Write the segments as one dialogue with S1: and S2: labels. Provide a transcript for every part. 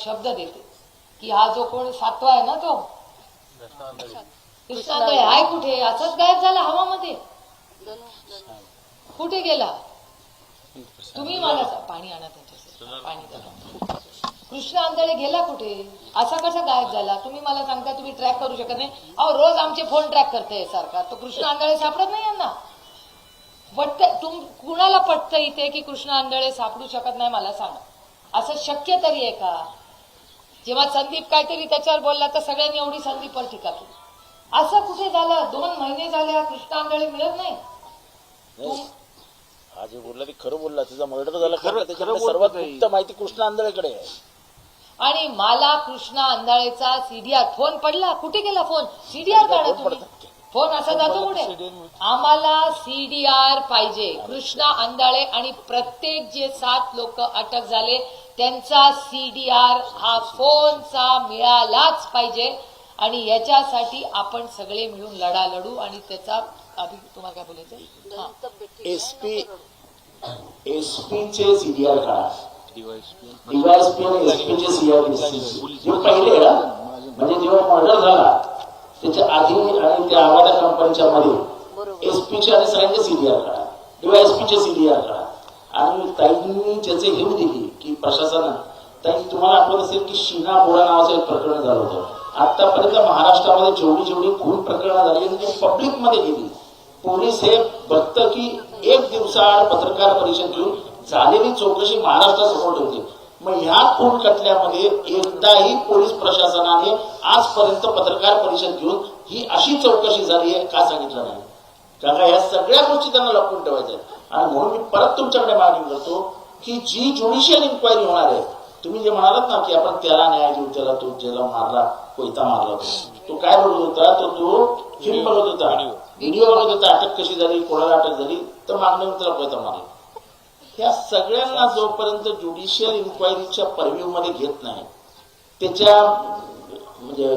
S1: शब्द देते की हा जो कोण सातवा आहे ना तो कृष्णांदळे आहे कुठे, असंच गायब झाला हवामध्ये, कुठे गेला? तुम्ही मला पाणी आणा त्यांच्यासाठी, पाणी द्या. कृष्ण आंधळे गेला कुठे, असा कसा गायब झाला? तुम्ही मला सांगता तुम्ही ट्रॅक करू शकत नाही? अहो रोज आमचे फोन ट्रॅक करते सरकार, तो कृष्ण आंधळे सापडत नाही यांना. कुणाला पटतं इथे की कृष्ण आंधळे सापडू शकत नाही? मला सांगा, असं शक्य तरी आहे का? जेव्हा संदीप काहीतरी त्याच्यावर बोलला तर सगळ्यांनी एवढी संदीपवर टीका केली. असं कुठे झालं? 2 महिने झाले कृष्ण आंधळे मिळत नाही.
S2: हा जे बोलला ते खरं बोलला, तिचा मर्डर झाला खरं, सर्वात गुप्त माहिती कृष्ण आंधळेकडे आहे. आणि
S1: मला कृष्ण आंधळेचा सीडीआर फोन पडला, कुठे गेला फोन? सीडीआर काढा तुम्ही. फोन असा जातो कुठे? आम्हाला सीडीआर पाहिजे. कृष्ण आंधळे आणि प्रत्येक जे 7 लोक अटक झाले त्यांचा सीडीआर हा फोनचा मिळालाच पाहिजे. आणि याच्यासाठी आपण सगळे मिळून लढा लढू. आणि त्याचा तुम्हाला काय बोलायचं?
S2: एसपीचे सीडीआर काढा, डीवायएसपी आणि एसपीचे सीडीआर पहिले म्हणजे जेव्हा मर्डर झाला त्याच्या आधी आणि त्या आवाजा कंपनीच्या मध्ये एसपीचे आणि सगळ्यांचे सीडीआर काढा, डीवायएसपीचे सीडीआर काढा. आणि ताईंनी ज्याचे हेऊ दिली की प्रशासनानं, ताई तुम्हाला आठवत असेल की शीना बोरा नावाचं एक प्रकरण झालं होतं. आतापर्यंत महाराष्ट्रामध्ये जेवढी खून प्रकरणं झाली ती पब्लिक मध्ये गेली. पोलीस हे बघतं की 1 दिवसाआड पत्रकार परिषद घेऊन झालेली चौकशी महाराष्ट्रासमोर ठेवते. मग ह्या खून खटल्यामध्ये एकदाही पोलीस प्रशासनाने आजपर्यंत पत्रकार परिषद घेऊन ही अशी चौकशी झाली आहे का सांगितलं नाही? कारण या सगळ्या गोष्टी त्यांना लपवून ठेवायच्या आहेत. आणि म्हणून मी परत तुमच्याकडे मागणी करतो की जी ज्युडिशियल इन्क्वायरी होणार आहे, तुम्ही जे म्हणालात ना की आपण त्याला न्याय देऊ, त्याला तो ज्याला मारला कोयता मारला, तो काय बोलत होता? तो फिल्म बघत होता, व्हिडिओ बघत होता, अटक कशी झाली, कोणाला अटक झाली, तर मागण्यावर त्याला कोयता मारला. ह्या सगळ्यांना जोपर्यंत ज्युडिशियल इन्क्वायरीच्या परव्ह्यू मध्ये घेत नाही, त्याच्या म्हणजे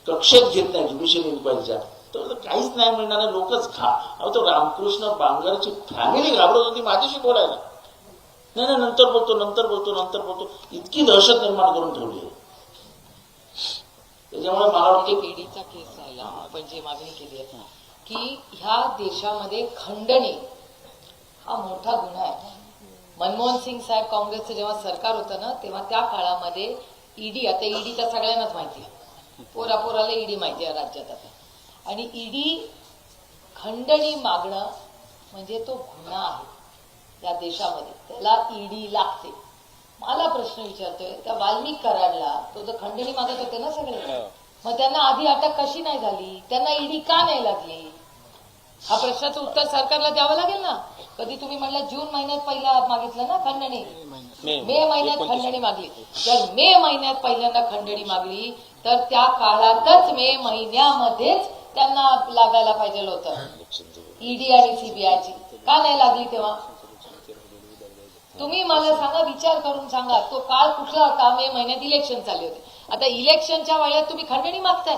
S2: कक्षेत घेत नाही ज्युडिशियल इन्क्वायरीच्या, तर काहीच नाही मिळणार आहे. लोकच तो रामकृष्ण बांगरची फॅमिली घाबरत होती माझ्याशी बोलायला. नाही नंतर बोलतो इतकी दहशत निर्माण करून ठेवली आहे. त्याच्यामुळे मला वाटतं
S1: ईडीचा केस राहिला, आपण जे मागणी केली आहे की ह्या देशामध्ये खंडणी हा मोठा गुन्हा आहे. मनमोहन सिंग साहेब काँग्रेसचं जेव्हा सरकार होतं ना, तेव्हा त्या काळामध्ये ईडी, आता ईडी तर सगळ्यांनाच माहिती आहे, पोराला ईडी माहिती आहे राज्यात आता. आणि ईडी खंडणी मागणं म्हणजे तो गुन्हा आहे या देशामध्ये, त्याला ईडी लागते. मला प्रश्न विचारतोय, त्या वाल्मिक कराडला तो जर खंडणी मागत होते ना सगळे, मग त्यांना आधी अटक कशी नाही झाली? त्यांना ईडी का नाही लागली? हा प्रश्नाचं उत्तर सरकारला द्यावं लागेल ना. कधी तुम्ही म्हणलं जून महिन्यात पहिला मागितलं ना खंडणी, मे महिन्यात खंडणी मागली. जर मे महिन्यात पहिल्यांदा खंडणी मागली तर त्या काळातच मे महिन्यामध्येच त्यांना लागायला पाहिजे होतं ईडी आणि सीबीआयची. का नाही लागली तेव्हा? तुम्ही मला सांगा, विचार करून सांगा. तो काळ कुठला होता? मे महिन्यात इलेक्शन चालले होते. आता इलेक्शनच्या वेळेत तुम्ही खंडणी मागताय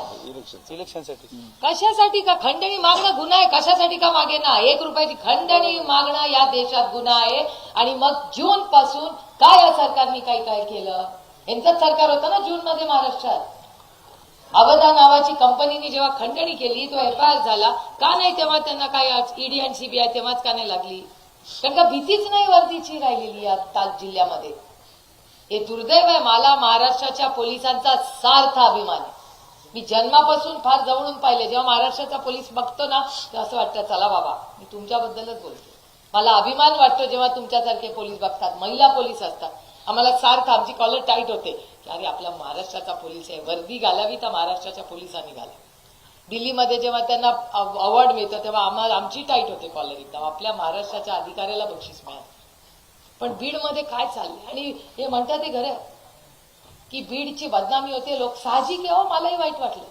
S2: इलेक्शनसाठी.
S1: कशासाठी? का खंडणी मागणं गुन्हा आहे? कशासाठी का मागे ना? 1 रुपयाची खंडणी मागणं या देशात गुन्हा आहे. आणि मग जून पासून काय या सरकारने काय केलं? यांचंच सरकार होतं ना जून मध्ये महाराष्ट्रात. अवधा नावाची कंपनीने जेव्हा खंडणी केली तो एफआयआर झाला, का नाही तेव्हा त्यांना काय ईडी आणि सीबीआय तेव्हाच का नाही लागली? कारण का भीतीच नाही वर्दीची राहिलेली या जिल्ह्यामध्ये. हे दुर्दैव आहे. मला महाराष्ट्राच्या पोलिसांचा सार्थ अभिमान आहे. मी जन्मापासून फार जवळून पाहिले. जेव्हा महाराष्ट्राचा पोलीस बघतो ना तर असं वाटतं चला बाबा, मी तुमच्याबद्दलच बोलतो. मला अभिमान वाटतो जेव्हा तुमच्यासारखे पोलीस बघतात, महिला पोलीस असतात. आम्हाला सार्थ, आमची कॉलर टाईट होते की अरे आपला महाराष्ट्राचा पोलीस आहे, वर्दी घालावी तर महाराष्ट्राच्या पोलिसांनी घालावी. दिल्लीमध्ये जेव्हा त्यांना अवॉर्ड मिळतो तेव्हा आमची टाईट होते कॉलर, एकदम आपल्या महाराष्ट्राच्या अधिकाऱ्याला बक्षीस मिळालं. पण बीडमध्ये काय चाललंय? आणि हे म्हणतात ते खरं की बीडची बदनामी होते. लोक साहजिक आहे, मलाही वाईट वाटलं.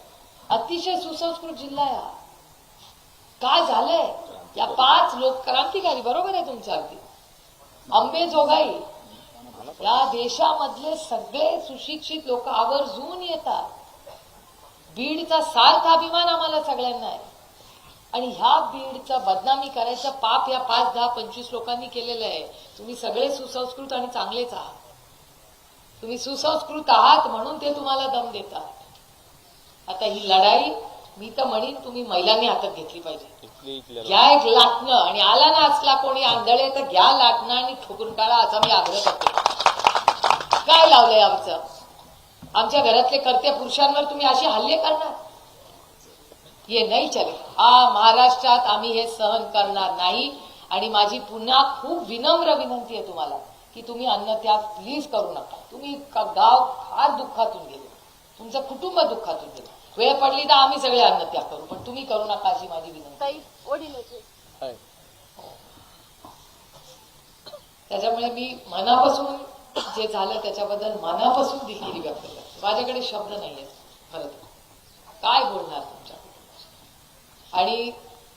S1: अतिशय सुसंस्कृत जिल्हा आहे. काय झालंय? या 5 लोक क्रांतिकारी, बरोबर आहे तुमच्या अगदी, अंबेजोगाई, या देशामधले सगळे सुशिक्षित लोक आवर्जून येतात. बीडचा सार्थ अभिमान आम्हाला सगळ्यांना आहे. आणि ह्या बीडचा बदनामी करायचं पाप या 5, 10, 25 लोकांनी केलेलं आहे. तुम्ही सगळे सुसंस्कृत आणि चांगलेच आहात. तुम्ही सुसंस्कृत आहात म्हणून ते तुम्हाला दम देतात. आता ही लढाई मी तर म्हणीन तुम्ही महिलांनी हातात घेतली पाहिजे. घ्या एक लाटणं, आणि आला ना असला कोणी आंधळे तर घ्या लाटणं आणि ठोकून टाळा असा मी आग्रह करते. काय लावलंय आमचं? आमच्या घरातले कर्त्या पुरुषांवर तुम्ही असे हल्ले करणार? ये नाही चले. महाराष्ट्रात आम्ही हे सहन करणार नाही. आणि माझी पुन्हा खूप विनम्र विनंती आहे तुम्हाला की तुम्ही अन्नत्याग प्लीज करू नका. तुम्ही गाव फार दुःखातून गेले, तुमचं कुटुंब दुःखातून गेलं. वेळ पडली तर आम्ही सगळे अन्नत्याग करू, पण तुम्ही करू नका अशी माझी विनंती. त्याच्यामुळे मी मनापासून जे झालं त्याच्याबद्दल मनापासून दिलगिरी व्यक्त करते. माझ्याकडे शब्द नाहीये खरं तर काय बोलणार तुमच्याकडे. आणि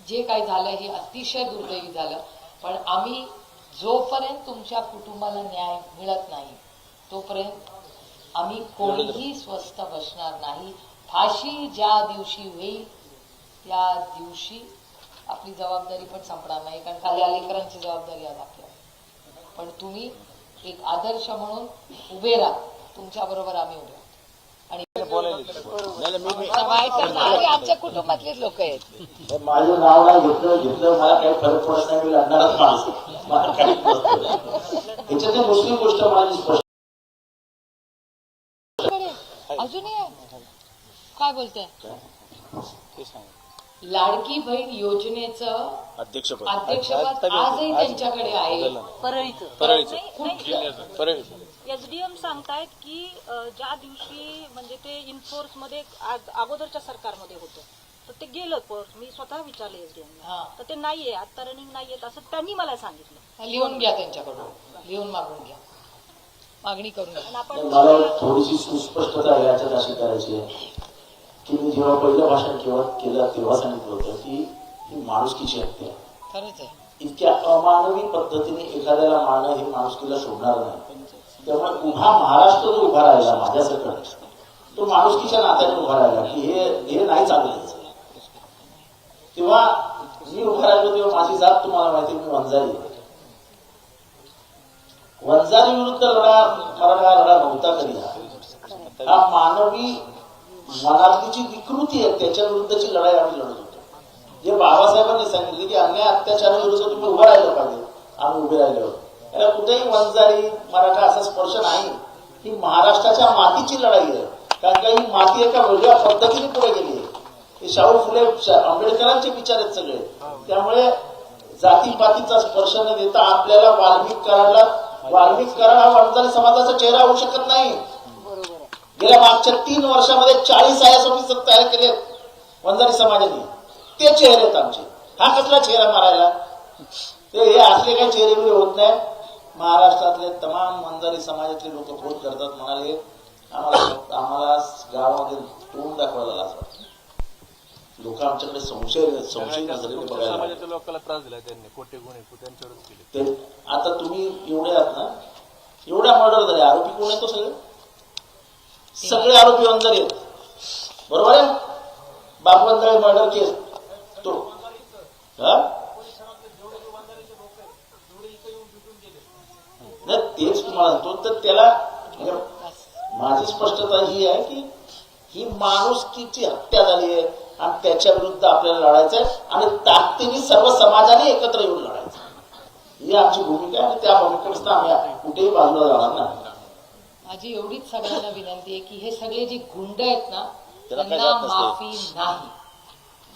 S1: जे काही झालं हे अतिशय दुर्दैवी झालं, पण आम्ही जोपर्यंत तुमच्या कुटुंबाला न्याय मिळत नाही तोपर्यंत आम्ही कोणीही स्वस्थ बसणार नाही. फाशी ज्या दिवशी होईल त्या दिवशी आपली जबाबदारी पण संपणार नाही, कारण खाली लेकरांची जबाबदारी आज आपल्याला. पण तुम्ही एक आदर्श म्हणून उभे राहा, तुमच्या बरोबर आम्ही उभे आणि आमच्या कुटुंबातलेच लोक आहेत.
S2: माझं नाव नाही घेतलं मला काही फरक पडत नाही. मी लढणारच माणूस मला काही याच्यात दुसरी गोष्ट माझी स्पष्ट
S1: अजूनही काय बोलते, लाडकी बहीण योजनेचं अध्यक्षपद आजही त्यांच्याकडे आहे.
S3: एसडीएम सांगतायत की ज्या दिवशी म्हणजे ते इन्फोर्स मध्ये अगोदरच्या सरकारमध्ये होतं तर ते गेलं. मी स्वतः विचारलं एसडीएम तर ते नाहीये, आता रनिंग नाहीये असं त्यांनी मला सांगितलं.
S1: लिहून घ्या त्यांच्याकडून, लिहून मागून घ्या, मागणी करून घ्या.
S2: मला थोडीशी सुस्पष्टता याच्यात अशी करायची आहे की मी जेव्हा पहिलं भाषण केलं तेव्हा सांगितलं होतं की ही माणुसकीची हत्या आहे.
S1: खरंच आहे.
S2: इतक्या अमानवी पद्धतीने एखाद्याला मारणं हे माणुसकीला शोभणार नाही. त्यामुळे उभा महाराष्ट्र जो उभा राहिला माझ्यासकट तो माणुसकीच्या नात्याने उभा राहिला की हे नाही चालू. तेव्हा मी उभा राहिलो तेव्हा माझी जात तुम्हाला माहिती, मी वंजारी विरुद्ध लढा नव्हता कधी. हा मानवी मनातली जी विकृती आहे त्याच्या विरुद्धची लढाई आम्ही लढत होतो. जे बाबासाहेबांनी सांगितले की अन्याय अत्याचाराविरुद्ध तुम्ही उभं राहिलं पाहिजे, आम्ही उभे राहिलो. याला कुठेही वंजारी मराठा असा स्पर्श नाही. ही महाराष्ट्राच्या मातीची लढाई आहे. कारण का ही माती एका वेगळ्या पद्धतीने पुढे गेली आहे. हे शाहू फुले आंबेडकरांचे विचार आहेत सगळे. त्यामुळे जातीपातीचा स्पर्श न देता आपल्याला वाल्मिक कराड हा वंजारी समाजाचा चेहरा होऊ शकत नाही. गेल्या मागच्या 3 वर्षामध्ये 40 आयएस ऑफिसर तयार केले वंजारी समाजाने. ते चेहरे आहेत आमचे. हा कसला चेहरा मारायला? ते हे असले काही चेहरे होत नाही. महाराष्ट्रातले तमाम वंजारी समाजातले लोक फोन करतात, म्हणाले आम्हाला गावामध्ये तोंड दाखवायला लाज वाटते. लोक आमच्याकडे संशय नजरेने बघायला
S4: समाजाच्या लोकांना त्रास दिला त्यांनी, खोटे गुन्हे त्यांच्यावरच केले.
S2: आता तुम्ही एवढे आहात ना, एवढ्या मर्डर झाले, आरोपी कोण आहे? तो सगळे आरोपी वंजारी आहेत. बरोबर आहे? बापवंजारी मर्डर केस तो तेच तुम्हाला सांगतो. तर त्याला माझी स्पष्टता ही आहे की ही माणुसकीची हत्या झाली आहे आणि त्याच्या विरुद्ध आपल्याला लढायचं आहे आणि ताकदीने सर्व समाजाने एकत्र येऊन लढायचं. ही आमची भूमिका आहे आणि त्या भूमिकेपासून आम्ही कुठेही बाजूला जाणार नाही.
S1: माझी एवढीच सगळ्यांना विनंती आहे की हे सगळे जे गुंड आहेत ना त्यांना माफी नाही.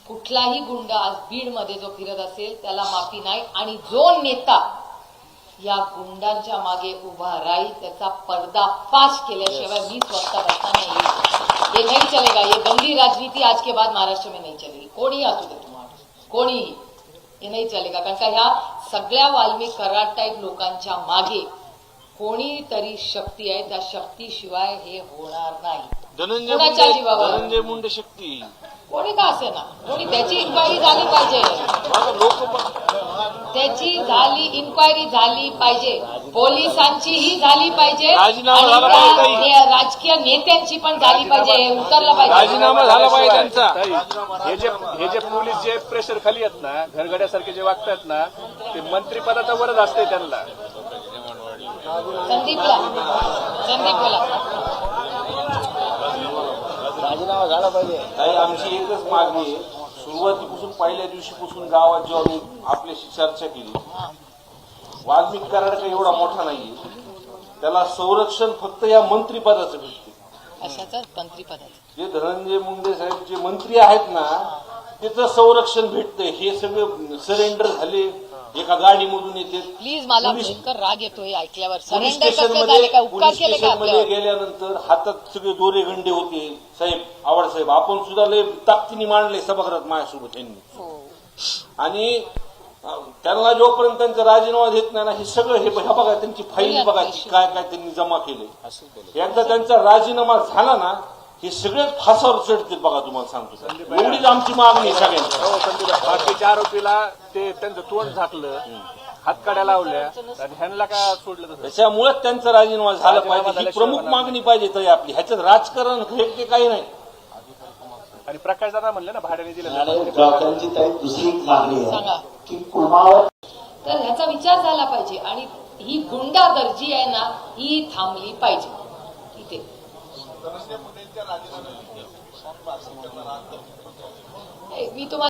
S1: कुठलाही गुंड आज बीडमध्ये जो फिरत असेल त्याला माफी नाही. आणि जो नेता या गुंडांच्या मागे उभा राहील त्याचा पर्दाफाश केल्याशिवाय मी स्वतः बसता नहीं. ये नहीं चलेगा. ये गंदी राजनीति आज के बाद महाराष्ट्र में नहीं चलेगी. कोणी असू दे तुम्हाला, कोणीही, हे नाही चलेगा. कारण का ह्या सगळ्या वाल्मिक कराड टाईप लोकांच्या मागे कोणीतरी शक्ती आहे. त्या शक्तीशिवाय हे होणार नाही. कोणाच्या जीवावर
S4: धनंजय मुंडे शक्ती
S1: कोणी का असे ना, कोणी त्याची इन्क्वायरी झाली पाहिजे. त्याची इन्क्वायरी झाली पाहिजे, पोलिसांचीही झाली पाहिजे आणि राजकीय नेत्यांची पण झाली पाहिजे. उतरलं पाहिजे,
S4: राजीनामा झाला पाहिजे त्यांचा. हे जे पोलीस जे प्रेशर खाली आहेत ना, घरगड्यासारखे जे वागतात ना, ते मंत्रिपदाचा वरच असते त्यांना.
S1: संदीप बोला.
S5: राजीनामा झाला पाहिजे.
S6: ताई, आमची एकच मागणी आहे. सुरुवातीपासून पहिल्या दिवशीपासून गावात जेव्हा मी आपल्याशी चर्चा केली, वाल्मिक कराड काही एवढा मोठा नाहीये, त्याला संरक्षण फक्त या मंत्रिपदाचं भेटते.
S1: अशाच मंत्रिपदाचं
S6: जे धनंजय मुंडे साहेब जे मंत्री आहेत ना, त्याचं संरक्षण भेटतंय. हे सगळे सरेंडर झाले, एका गाडीमधून येते.
S1: प्लीज मला भयंकर राग येतोय ऐकल्यावर.
S6: पोलीस
S1: सरेंडर कसं
S6: स्टेशनमध्ये
S1: झाले का? उपकार
S6: पोलीस
S1: केले का
S6: स्टेशनमध्ये
S1: आपल्यावर?
S6: गेल्यानंतर हातात सगळे दोरे गंडे होते. साहेब, आवड साहेब, आपण सुद्धा लय ताकदीने मांडले सभागृहात माझ्यासोबत यांनी.
S1: हो.
S6: आणि त्यांना जोपर्यंत त्यांचा राजीनामा देत नाही ना, हे सगळं हे बघा, त्यांची फाईल बघा, काय काय त्यांनी जमा केले. एकदा त्यांचा राजीनामा झाला ना, हे सगळेच फासावर चढतील बघा. तुम्हाला सांगतो, एवढीच आमची मागणी आहे सगळ्यांची.
S4: हो, संदीप, बाकीच्या आरोपीला ते त्यांचं तोंड झाकलं, हातकाड्या लावल्या, आणि ह्यांना का सोडलं तसं?
S6: त्याच्यामुळे त्यांचा राजीनामा झाला पाहिजे. ही प्रमुख मागणी पाहिजे तरी आपली. ह्याच्यात राजकारण हे काही नाही.
S4: आणि प्रकाश दादा म्हणले ना भाड्याने दिलं.
S2: आणि डॉक्टरांची ताई दुसरी एक मागणी
S1: सांगा.
S2: आहे की कुमावत
S1: तर ह्याचा विचार झाला पाहिजे आणि ही गुंडागर्जी आहे ना, ही थांबली पाहिजे. इथे मी तुम्हाला